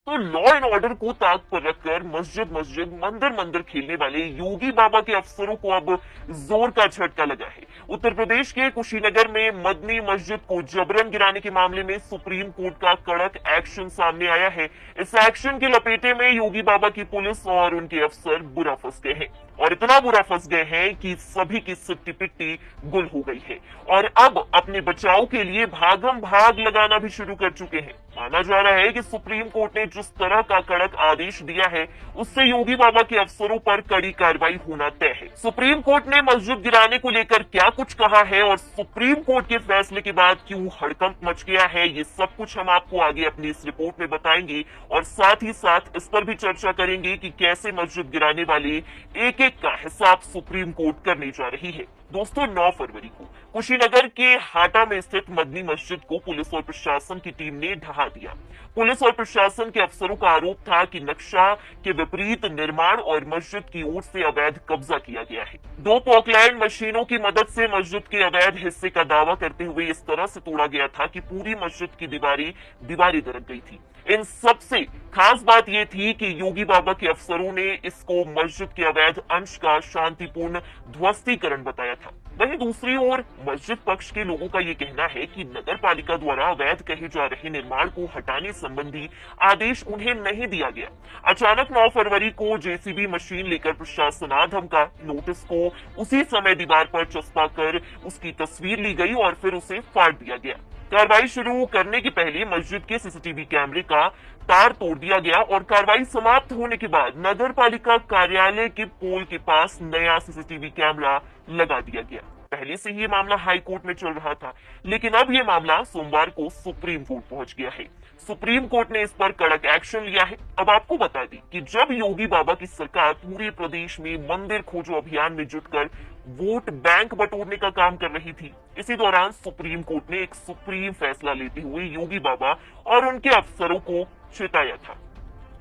तो law and order को ताक पर रखकर मस्जिद मस्जिद मंदिर मंदिर खेलने वाले योगी बाबा के अफसरों को अब जोर का झटका लगा है। उत्तर प्रदेश के कुशीनगर में मदनी मस्जिद को जबरन गिराने के मामले में सुप्रीम कोर्ट का कड़क एक्शन सामने आया है। इस एक्शन के लपेटे में योगी बाबा की पुलिस और उनके अफसर बुरा फंस गए हैं, और इतना बुरा फंस गए हैं कि सभी की सिट्टी पिट्टी गुल हो गई है और अब अपने बचाव के लिए भागम भाग लगाना भी शुरू कर चुके हैं। माना जा रहा है कि सुप्रीम कोर्ट ने जिस तरह का कड़क आदेश दिया है उससे योगी बाबा के अफसरों पर कड़ी कार्रवाई होना तय है। सुप्रीम कोर्ट ने मस्जिद गिराने को लेकर क्या कुछ कहा है और सुप्रीम कोर्ट के फैसले के बाद क्यों हड़कंप मच गया है, ये सब कुछ हम आपको आगे अपनी इस रिपोर्ट में बताएंगे और साथ ही साथ इस पर भी चर्चा करेंगे कि कैसे मस्जिद गिराने वाले एक एक का हिसाब सुप्रीम कोर्ट करने जा रही है। दोस्तों, 9 फरवरी को कुशीनगर के हाटा में स्थित मदनी मस्जिद को पुलिस और प्रशासन की टीम ने ढहा दिया। पुलिस और प्रशासन के अफसरों का आरोप था कि नक्शा के विपरीत निर्माण और मस्जिद की ओर से अवैध कब्जा किया गया है। 2 पॉकलैंड मशीनों की मदद से मस्जिद के अवैध हिस्से का दावा करते हुए इस तरह से तोड़ा गया था कि पूरी मस्जिद की दीवारें दरक गई थी। इन सबसे खास बात यह थी कि योगी बाबा के अफसरों ने इसको मस्जिद के अवैध अंश का शांतिपूर्ण ध्वस्तीकरण बताया था। वहीं दूसरी ओर मस्जिद पक्ष के लोगों का यह कहना है कि नगर पालिका द्वारा अवैध कहे जा रहे निर्माण को हटाने संबंधी आदेश उन्हें नहीं दिया गया। अचानक 9 फरवरी को जेसीबी मशीन लेकर प्रशासन आधम का नोटिस को उसी समय दीवार पर चस्पा कर उसकी तस्वीर ली गई और फिर उसे फाड़ दिया गया। कार्रवाई शुरू करने के पहले मस्जिद के सीसीटीवी कैमरे का तार तोड़ दिया गया और कार्रवाई समाप्त होने के बाद नगर पालिका कार्यालय के पोल के पास नया सीसीटीवी कैमरा लगा दिया गया। पहले से ही ये मामला हाई कोर्ट में चल रहा था, लेकिन अब ये मामला सोमवार को सुप्रीम कोर्ट पहुंच गया है। सुप्रीम कोर्ट ने इस पर कड़क एक्शन लिया है। अब आपको बता दें कि जब योगी बाबा की सरकार पूरे प्रदेश में मंदिर खोजो अभियान में जुटकर वोट बैंक बटोरने का काम कर रही थी, इसी दौरान सुप्रीम कोर्ट ने एक सुप्रीम फैसला लेते हुए योगी बाबा और उनके अफसरों को चेताया था।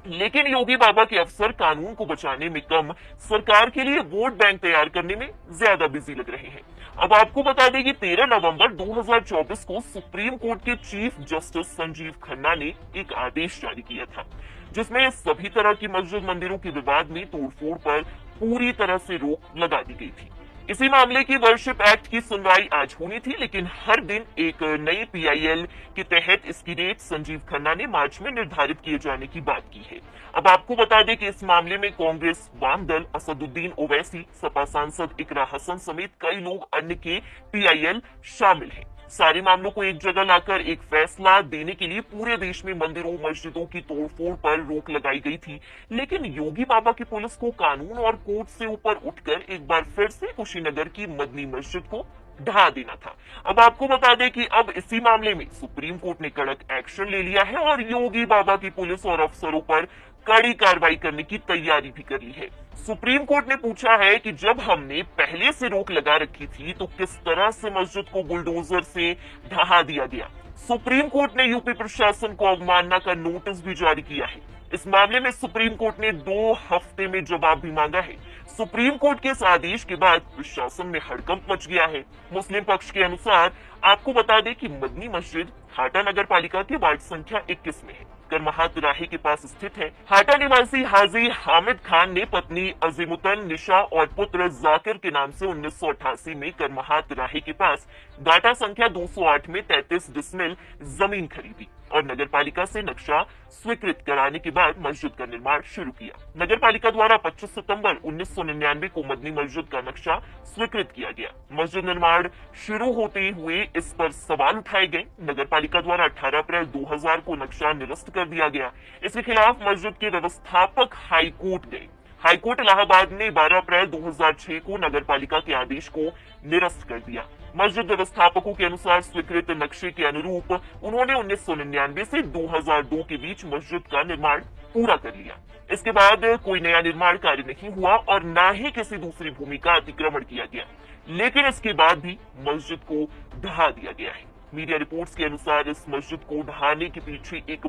लेकिन योगी बाबा के अफसर कानून को बचाने में कम, सरकार के लिए वोट बैंक तैयार करने में ज्यादा बिजी लग रहे हैं। अब आपको बता दें कि 13 नवंबर 2024 को सुप्रीम कोर्ट के चीफ जस्टिस संजीव खन्ना ने एक आदेश जारी किया था, जिसमें सभी तरह की मस्जिद मंदिरों के विवाद में तोड़फोड़ पर पूरी तरह से रोक लगा दी गई थी। इसी मामले की वर्शिप एक्ट की सुनवाई आज होनी थी, लेकिन हर दिन एक नई पीआईएल के तहत इसकी डेट संजीव खन्ना ने मार्च में निर्धारित किए जाने की बात की है। अब आपको बता दें कि इस मामले में कांग्रेस, वाम दल, असदुद्दीन ओवैसी, सपा सांसद इकरा हसन समेत कई लोग अन्य के पीआईएल शामिल हैं। सारे मामलों को एक जगह लाकर एक फैसला देने के लिए पूरे देश में मंदिरों मस्जिदों की तोड़फोड़ पर रोक लगाई गई थी, लेकिन योगी बाबा की पुलिस को कानून और कोर्ट से ऊपर उठकर एक बार फिर से कुशीनगर की मदनी मस्जिद को ढहा देना था। अब आपको बता दें कि अब इसी मामले में सुप्रीम कोर्ट ने कड़क एक्शन ले लिया है और योगी बाबा की पुलिस और अफसरों पर कड़ी कार्रवाई करने की तैयारी भी कर ली है। सुप्रीम कोर्ट ने पूछा है कि जब हमने पहले से रोक लगा रखी थी तो किस तरह से मस्जिद को बुलडोजर से ढहा दिया गया। सुप्रीम कोर्ट ने यूपी प्रशासन को अवमानना का नोटिस भी जारी किया है। इस मामले में सुप्रीम कोर्ट ने 2 हफ्ते में जवाब भी मांगा है। सुप्रीम कोर्ट के इस आदेश के बाद प्रशासन में हड़कंप मच गया है। मुस्लिम पक्ष के अनुसार आपको बता दें कि मदनी मस्जिद हाटा नगर पालिका के वार्ड संख्या 21 में है, करमहात राही के पास स्थित है। हाटा निवासी हाजी हामिद खान ने पत्नी अजीमुतन निशा और पुत्र जाकिर के नाम से 1988 में करमहात राही के पास डाटा संख्या 208 में 33 डिसमिल जमीन खरीदी और नगर पालिका से नक्शा स्वीकृत कराने के बाद मस्जिद का निर्माण शुरू किया। नगर पालिका द्वारा 25 सितंबर 1999 को मदनी मस्जिद का नक्शा स्वीकृत किया गया। मस्जिद निर्माण शुरू होते हुए इस पर सवाल उठाए गए। नगर पालिका द्वारा 18 अप्रैल 2000 को नक्शा निरस्त कर दिया गया। इसके खिलाफ मस्जिद के व्यवस्थापक हाईकोर्ट गए। हाईकोर्ट इलाहाबाद ने 12 अप्रैल 2006 को नगर पालिका के आदेश को निरस्त कर दिया। मस्जिद व्यवस्थापकों के अनुसार स्वीकृत नक्शे के अनुरूप उन्होंने 1999 से 2002 के बीच मस्जिद का निर्माण पूरा कर लिया। इसके बाद कोई नया निर्माण कार्य नहीं हुआ और न ही किसी दूसरी भूमि का अतिक्रमण किया गया, लेकिन इसके बाद भी मस्जिद को ढहा दिया गया है। मीडिया रिपोर्ट्स के अनुसार इस मस्जिद को ढहाने के पीछे एक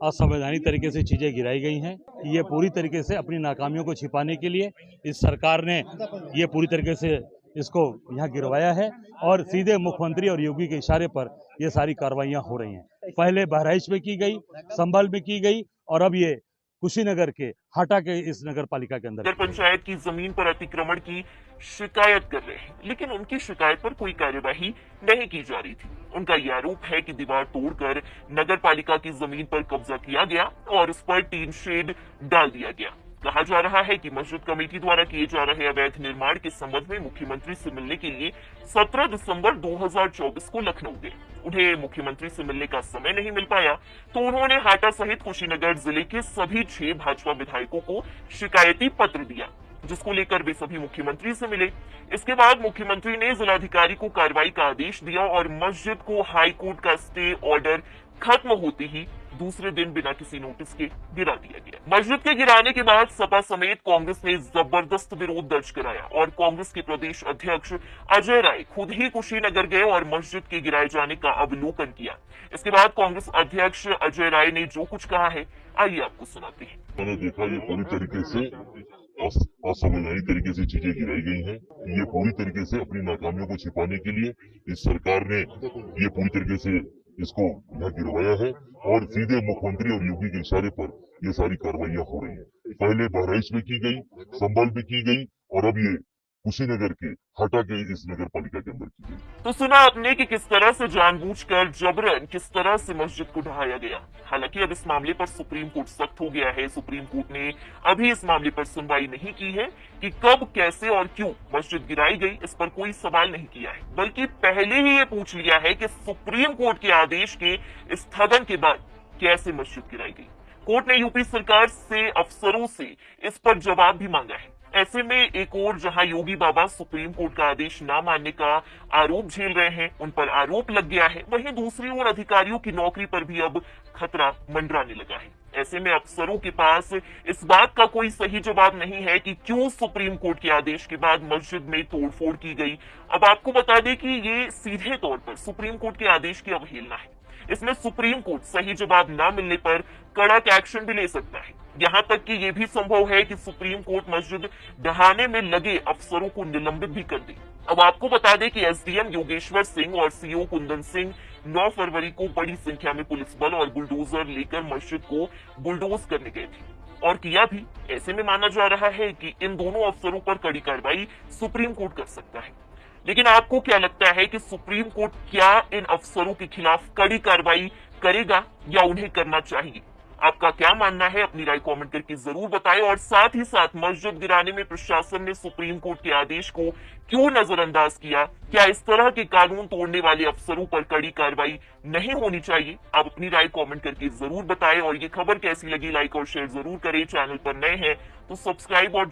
असंवैधानिक तरीके से चीजें गिराई गई हैं। ये पूरी तरीके से अपनी नाकामियों को छिपाने के लिए इस सरकार ने ये पूरी तरीके से इसको यहाँ गिरवाया है और सीधे मुख्यमंत्री और योगी के इशारे पर ये सारी कार्रवाइयाँ हो रही हैं। पहले बहराइच में की गई, संभल में की गई और अब ये कुशीनगर के हाटा के इस नगर पालिका के अंदर नगर पंचायत की जमीन पर अतिक्रमण की शिकायत कर रहे हैं, लेकिन उनकी शिकायत पर कोई कार्यवाही नहीं की जा रही थी। उनका यह आरोप है कि दीवार तोड़कर नगर पालिका की जमीन पर कब्जा किया गया और उस पर टीन शेड डाल दिया गया। कहा जा रहा है कि मस्जिद कमेटी द्वारा किए जा रहे अवैध निर्माण के संबंध में मुख्यमंत्री से मिलने के लिए 17 दिसंबर 2024 को लखनऊ गए। उन्हें मुख्यमंत्री से मिलने का समय नहीं मिल पाया, तो उन्होंने हाटा सहित कुशीनगर जिले के सभी 6 भाजपा विधायकों को शिकायती पत्र दिया, जिसको लेकर वे सभी मुख्यमंत्री से मिले। इसके बाद मुख्यमंत्री ने जिलाधिकारी को कार्रवाई का आदेश दिया और मस्जिद को हाई कोर्ट का स्टे ऑर्डर खत्म होते ही दूसरे दिन बिना किसी नोटिस के गिरा दिया गया। मस्जिद के गिराने के बाद सपा समेत कांग्रेस ने जबरदस्त विरोध दर्ज कराया और कांग्रेस के प्रदेश अध्यक्ष अजय राय खुद ही कुशीनगर गए और मस्जिद के गिराए जाने का अवलोकन किया। इसके बाद कांग्रेस अध्यक्ष अजय राय ने जो कुछ कहा है, आइए आपको सुनाते हैं। मैंने देखा ये पूरी तरीके से असंवैधानिक तरीके से चीजें गिराई गई हैं। ये पूरी तरीके से अपनी नाकामियों को छिपाने के लिए इस सरकार ने ये पूरी तरीके से इसको यहाँ गिरवाया है और सीधे मुख्यमंत्री और योगी के इशारे पर ये सारी कार्रवाइयां हो रही हैं। पहले बहराइच में की गई, संभल में की गई और अब ये कुशीनगर के हाटा के इस नगर पालिका के अंदर की गई। तो सुना आपने कि किस तरह से जानबूझकर जबरन किस तरह से मस्जिद को ढहाया गया। हालांकि अब इस मामले पर सुप्रीम कोर्ट सख्त हो गया है। सुप्रीम कोर्ट ने अभी इस मामले पर सुनवाई नहीं की है कि कब, कैसे और क्यों मस्जिद गिराई गई, इस पर कोई सवाल नहीं किया है, बल्कि पहले ही ये पूछ लिया है कि सुप्रीम कोर्ट के आदेश के स्थगन के बाद कैसे मस्जिद गिराई गई। कोर्ट ने यूपी सरकार से, अफसरों से इस पर जवाब भी मांगा है। ऐसे में एक और जहां योगी बाबा सुप्रीम कोर्ट का आदेश न मानने का आरोप झेल रहे हैं, उन पर आरोप लग गया है, वहीं दूसरी ओर अधिकारियों की नौकरी पर भी अब खतरा मंडराने लगा है। ऐसे में अफसरों के पास इस बात का कोई सही जवाब नहीं है कि क्यों सुप्रीम कोर्ट के आदेश के बाद मस्जिद में तोड़फोड़ की गई। अब आपको बता दें कि ये सीधे तौर पर सुप्रीम कोर्ट के आदेश की अवहेलना है। इसमें सुप्रीम कोर्ट सही जवाब न मिलने पर कड़क एक्शन भी ले सकता है। यहाँ तक कि ये भी संभव है कि सुप्रीम कोर्ट मस्जिद ढहाने में लगे अफसरों को निलंबित भी कर दे। अब आपको बता दें कि एसडीएम योगेश्वर सिंह और सीओ कुंदन सिंह 9 फरवरी को बड़ी संख्या में पुलिस बल और बुलडोजर लेकर मस्जिद को बुलडोज करने गए थे और किया भी। ऐसे में माना जा रहा है कि इन दोनों अफसरों पर कड़ी कार्रवाई सुप्रीम कोर्ट कर सकता है। लेकिन आपको क्या लगता है कि सुप्रीम कोर्ट क्या इन अफसरों के खिलाफ कड़ी कार्रवाई करेगा या उन्हें करना चाहिए? आपका क्या मानना है, अपनी राय कमेंट करके जरूर बताएं। और साथ ही साथ मस्जिद गिराने में प्रशासन ने सुप्रीम कोर्ट के आदेश को क्यों नजरअंदाज किया? क्या इस तरह के कानून तोड़ने वाले अफसरों पर कड़ी कार्रवाई नहीं होनी चाहिए? आप अपनी राय कमेंट करके जरूर बताएं। और ये खबर कैसी लगी, लाइक और शेयर जरूर करें। चैनल पर नए हैं तो सब्सक्राइब और